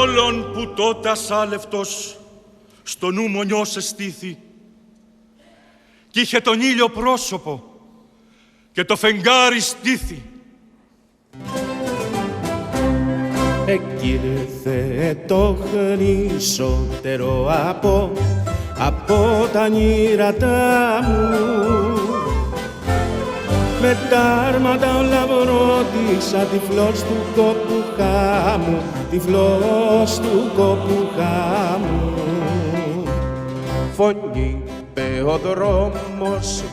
όλων που τότε ασάλευτος στο νου μονιός εστήθη κι είχε τον ήλιο πρόσωπο και το φεγγάρι στήθη. Εκεί ήρθε το χρυσότερο από τα νήρατά μου, με τα άρματα ο λαβρότησα, τυφλός του κόπου μου, τυφλός του κόπου μου. Φωνή είπε ο δρόμος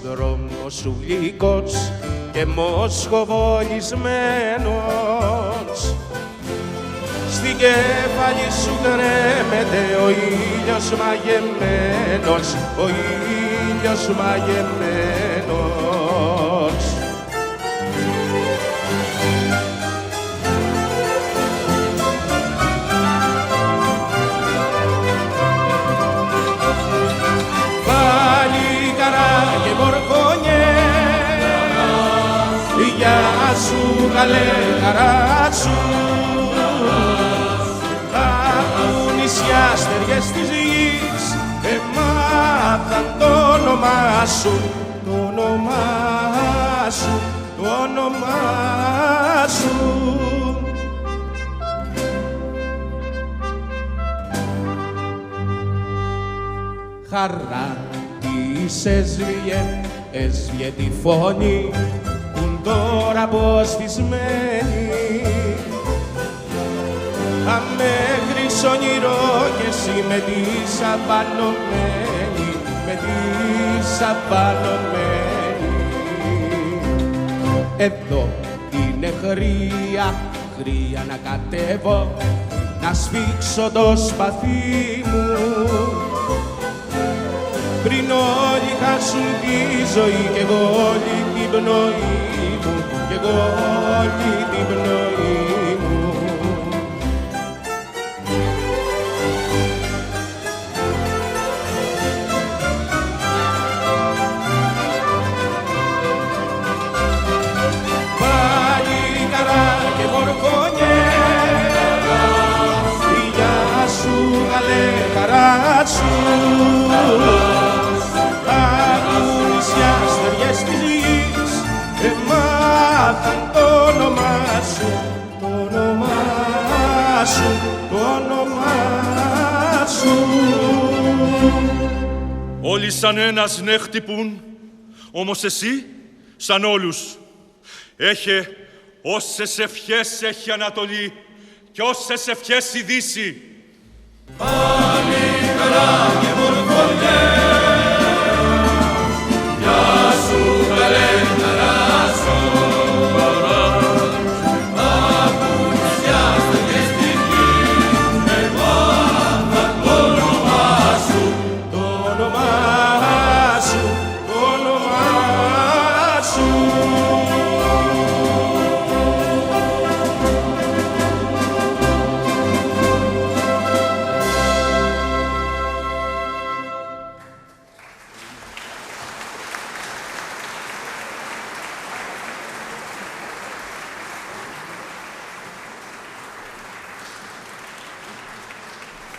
ουλικός και μοσχοβολισμένος. Στην κέφαλη σου κρέμεται ο ήλιος μαγεμένος, ο ήλιος μαγεμένος. Παλικαρά και μορφωνιές, γεια σου καλέ χαράτσου, στεριές της γης έμαθαν το όνομά σου, το όνομά σου, το όνομά σου. Χαρά της έσβιε τη φωνή που τώρα αποσβησμένη. Αμέγρης όνειρο κι εσύ με τη σαπανωμένη, με τη σαπανωμένη. Εδώ είναι χρία να κατέβω, να σφίξω το σπαθί μου, πριν όλοι χάσουν τη ζωή κι εγώ όλη την πνοή μου, κι εγώ όλη την πνοή μου. Χαράτσου, αγωνισιά στεριές της γης έμαθαν το όνομά σου, το όνομά σου, το όνομά σου. Όλοι σαν ένας ναι χτυπούν, όμως εσύ σαν όλους. Έχε όσες ευχές έχει Ανατολή και όσες ευχές η Δύση. Πάλι χαρά και μορφωνιές.